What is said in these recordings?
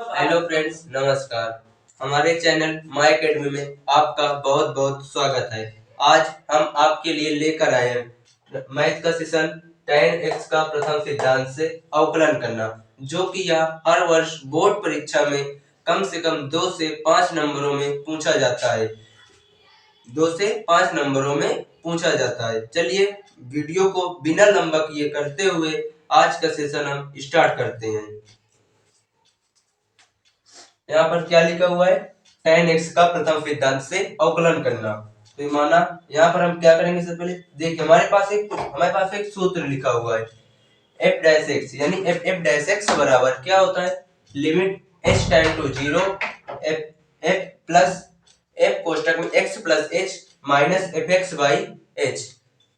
Hello friends, नमस्कार। हमारे channel my academy में आपका बहुत बहुत स्वागत है। आज हम आपके लिए लेकर आए हैं मैथ का सेशन 10x का प्रथम सिद्धांत से अवकलन करना, जो कि यह हर वर्ष बोर्ड परीक्षा में कम से कम 2 से 5 नंबरों में पूछा जाता है। 2 से 5 नंबरों में पूछा जाता है। चलिए वीडियो को बिना लंबा किए करते हुए आज का सेशन हम स्टार्ट करते हैं। यहाँ पर क्या लिखा हुआ है? tan x का प्रथम सिद्धांत से अवकलन करना। तो माना यहाँ पर हम क्या करेंगे? सबसे पहले देखिए, हमारे पास एक सूत्र लिखा हुआ है f डैश x, यानी f डैश x बराबर क्या होता है? Limit h tend to 0 f plus f कोष्टक में x plus h minus fx by h।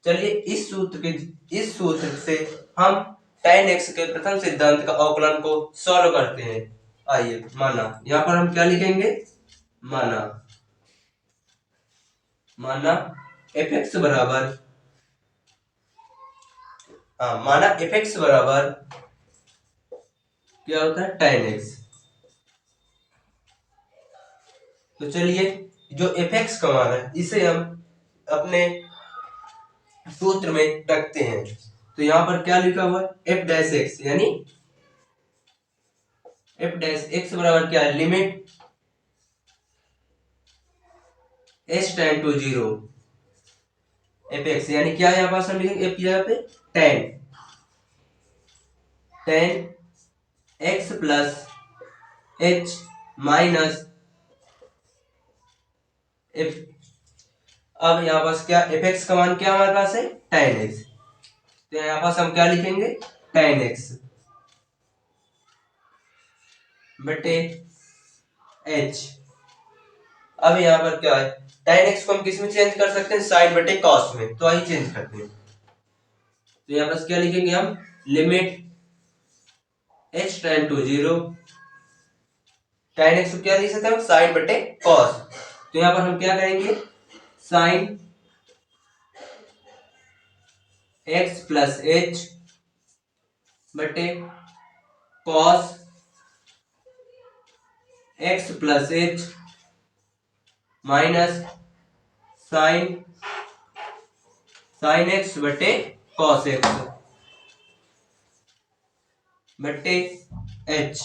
चलिए इस सूत्र से हम tan x के प्रथम सिद्धांत का अवकलन को सॉल्व करते हैं। आइए, माना यहाँ पर हम क्या लिखेंगे? माना fx बराबर क्या होता है? tan x। तो चलिए जो fx का मान है इसे हम अपने सूत्र में रखते हैं। तो यहाँ पर क्या लिखा हुआ है? f डैश x, यानी f डैश x बराबर क्या है? Limit h tend to 0 fx, यानी क्या यहाँ पास हम लिखेंगे? f यहाँ पे tan x plus h minus f। अब यहाँ पास क्या fx का मान क्या हमारे पास है? tan x। तो यहाँ पास हम क्या लिखेंगे? tan x बटे h। अब यहाँ पर क्या है? tan x को हम किस में चेंज कर सकते हैं? साइन बटे कॉस में। तो आइए चेंज करते हैं। तो यहाँ पास क्या लिखेंगे हम? Limit h tend to 0 tan x को क्या लिख सकते हैं? साइन बटे कॉस। तो यहाँ पर हम क्या करेंगे? साइन x प्लस h बटे cos x plus h minus sine x बटे कॉस x बटे h।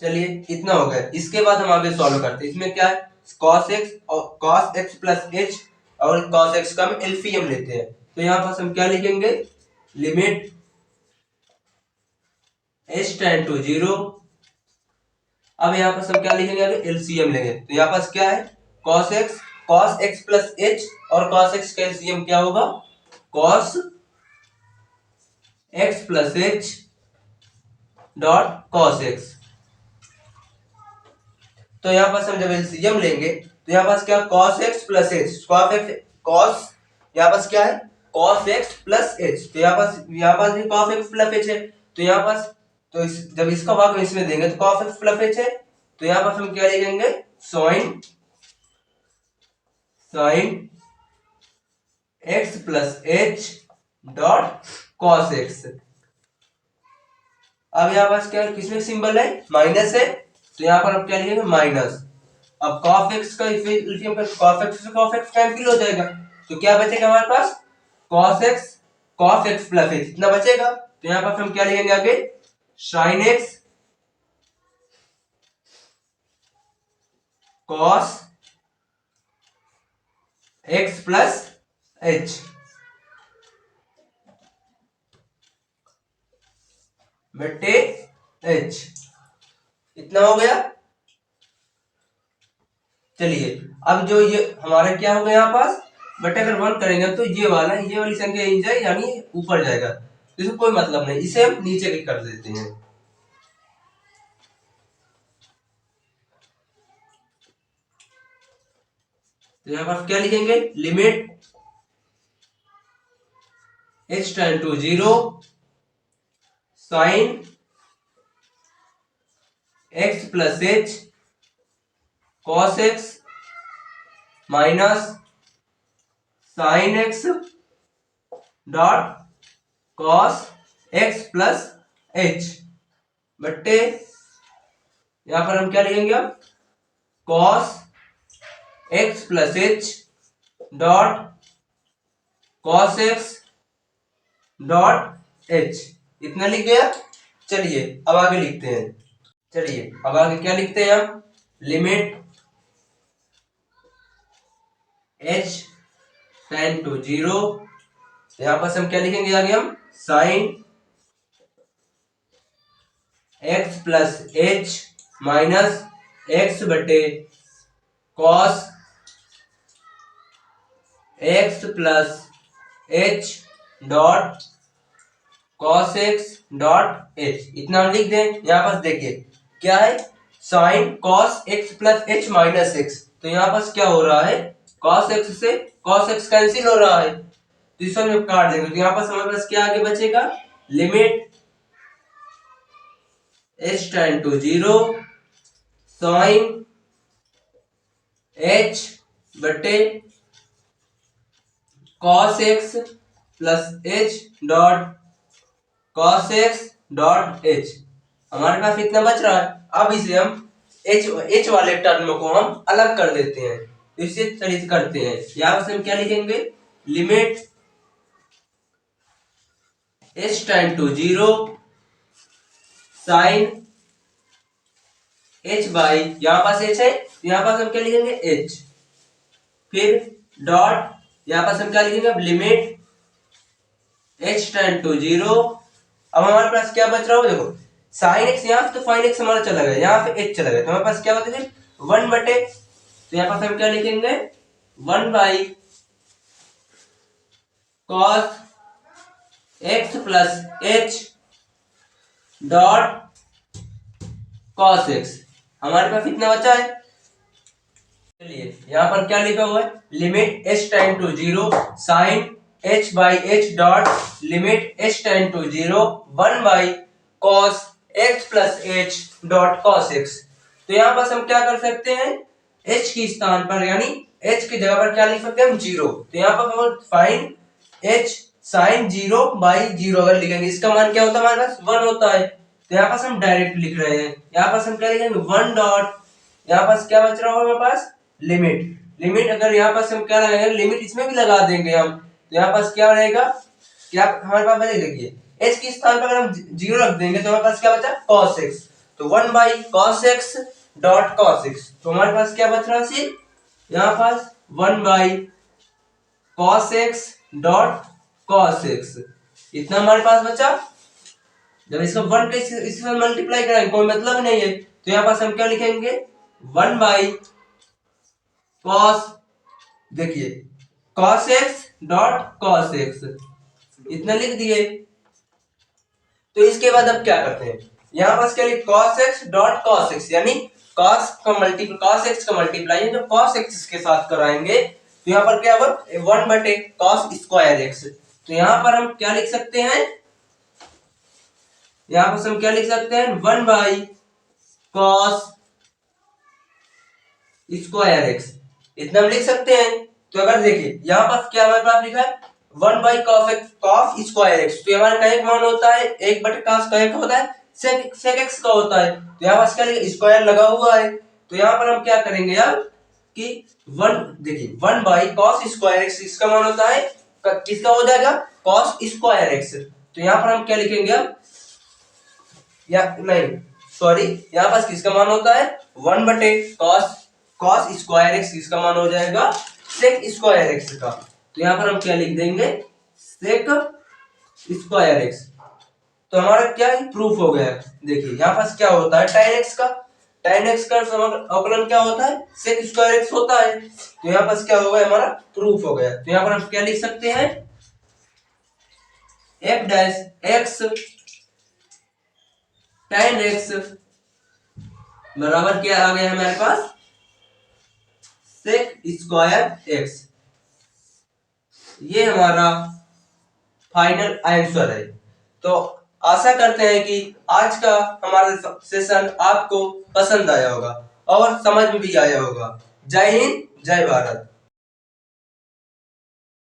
चलिए इतना हो गया। इसके बाद हम आगे सॉल्व करते हैं। इसमें क्या है? cos x प्लस h और cos x का हम एलसीएम लेते हैं। तो यहाँ पास हम क्या लिखेंगे? Limit h tend to 0। अब यहाँ पास हम क्या लिखेंगे? आगे एलसीएम लेंगे। तो यहाँ पास क्या है? cos x प्लस h और cos x का एलसीएम क्या होगा? cos x plus h dot cos x। तो यहाँ पास हम जब एलसीएम लेंगे तो यहाँ पास क्या? cos x plus h, cos यहाँ पास क्या है? cos x plus h। तो यहाँ पास भी cos x प्लस h है। तो यहाँ पास जब इसका भाग इसमें देंगे तो cos x प्लस h है। तो यहाँ पास हम क्या लिखेंगे? Sine x plus h dot cos x। अब यहाँ पास क्या है? किसमें सिंबल है? माइनस है। तो यहाँ पर हम क्या लिखेंगे? माइनस। अब cos x का एलसीएम कर cos x से cos x कैंसिल हो जाएगा। तो क्या बचेगा हमारे पास? cos x प्लस h इतना बचेगा। तो यहाँ पर हम क्या लिखेंगे आगे? sin x cos x plus h बटे h। इतना हो गया। चलिए अब जो ये हमारा क्या होगा यहाँ पास? बटे अगर 1 करेंगे तो ये वाली संख्या इन जाए, यानी ऊपर जाएगा। तो इसको कोई मतलब नहीं, इसे हम नीचे भी कर देते हैं। तो यहाँ पर क्या लिखेंगे? Limit h tend to 0 sine x plus h cos x minus sine x dot cos x plus h। बट्टे यहां पर हम क्या लिखेंगे अब cos x plus h dot cos x dot h. इतना लिख गया। चलिए अब आगे लिखते हैं। चलिए अब आगे क्या लिखते हैं हम, लिमिट h टेंड टू 0। यहां पर हम क्या लिखेंगे आगे हम sine x plus h minus x बटे cos x plus h dot cos x dot h. इतना हम लिख दें। यहां पर देखिए क्या है, sine cos x plus h minus x. तो यहां पर क्या हो रहा है, कॉस एक्स से कॉस एक्स कैंसिल हो रहा है, तो इस में काट देंगे। तो यहां पर हमारे पास क्या आगे बचेगा, limit h tend to 0 sine h बटे cos x plus h dot cos x dot h. हमारे पास इतना बच रहा है। अब इसे हम एच वाले टर्म को हम अलग कर देते हैं। तो इसे चलिए करते हैं। यहां से हम क्या लिखेंगे, limit h tend to 0 sine h by, यहां पास h है, यहां पास हम क्या लिखेंगे h, फिर डॉट यहां पास हम क्या लिखेंगे, अब लिमिट h टेंड टू 0। अब हमारे पास क्या बच रहा हो, देखो साइन एक्स यहां से तो फाइन एक्स हमारा चला गया, यहां पे h चला गया, तो हमारे पास क्या बचा फिर 1 बटे, तो यहां पास हम क्या लिखेंगे 1 by cos x plus h dot cos x. हमारे पास इतना बचा है। चलिए यहां पर क्या लिखा हुआ है, limit h tend to 0 sine h by h dot limit h tend to 0 1 by cos x plus h dot cos x. तो यहां पर हम क्या कर सकते हैं, h के स्थान पर यानी h की जगह पर क्या लिख सकते हैं हम 0। तो यहां पर हम फाइन h साइन 0 बाई 0 अगर लिखेंगे, इसका मान क्या होता है हमारे पास 1 होता है। तो यहां पर हम डायरेक्ट लिख रहे हैं, यहां पर हम क्या लिखेंगे 1 डॉट, यहां पास क्या बच रहा होगा हमारे पास लिमिट, लिमिट अगर यहाँ पास हम क्या लगाएंगे, लिमिट इसमें भी लगा देंगे हम, तो यहाँ पास क्या रहेगा, क्या हमारे पास बचेगा, देखिए h के स्थान पर अगर हम 0 रख देंगे तो हमारे पास क्या बचा cos x, तो 1 by cos x dot cos x। तो हमारे पास क्या बच रहा है, यहाँ पास 1 by cos x dot cos x। इतना हमारे पास बचा। जब इसका 1 के इसके साथ मल्टीप्लाई करेंगे कोई मतलब नहीं है, तो यहाँ पास हम क्या लिखेंगे 1 बाई कॉस, देखिए cos x dot cos x, इतना लिख दिए। तो इसके बाद अब क्या करते हैं, यहां पास क्या लिख cos x dot cos x, यानी cos x का मल्टीप्लाई है जो cos x के साथ कराएंगे, तो यहां पर क्या होगा 1 बटे cos स्क्वायर x। तो यहां पर हम क्या लिख सकते हैं, यहां पर हम क्या लिख सकते हैं 1 बाई cos स्क्वायर x, इतना हम लिख सकते हैं। तो अगर देखिए यहाँ पर क्या हमारे पास लिखा है 1 बाई कॉस स्क्वायर एक्स, तो हमारे का एक मान होता है 1 बटे कॉस का एक होता है सेक एक्स का होता है, तो यहाँ पास क्या लिखा स्क्वायर लगा हुआ है। तो यहाँ पर हम क्या करेंगे यार कि 1, देखिए 1 बाई कॉस स्क्वायर एक्स, इसका मान होता है किसका हो जाएगा कॉस स्क्वायर एक्स। तो यहाँ पर हम क्या लिखेंगे अब, या नहीं सॉरी, यहाँ पास किसका मान होता है 1 बटे कॉस स्क्वायर एक्स, किसका मान हो जाएगा सेक स्क्वायर एक्स का। तो यहाँ पर हम क्या लिख देंगे सेक स्क्वायर एक्स। तो हमारा क्या प्रूफ हो गया। देखिए यहाँ पास क्या होता है tan x का अवकलन क्या होता है सेक स्क्वायर एक्स होता है। तो यहाँ पास क्या हो गया हमारा प्रूफ हो गया। तो यहाँ पर हम क्या लिख सकते हैं f dash x tan x बराबर क्या आ गया हमारे पास सेक स्क्वायर एक्स। ये हमारा फाइनल आंसर है। तो आशा करते हैं कि आज का हमारा सेशन आपको पसंद आया होगा और समझ में भी आया होगा। जय हिंद जय भारत।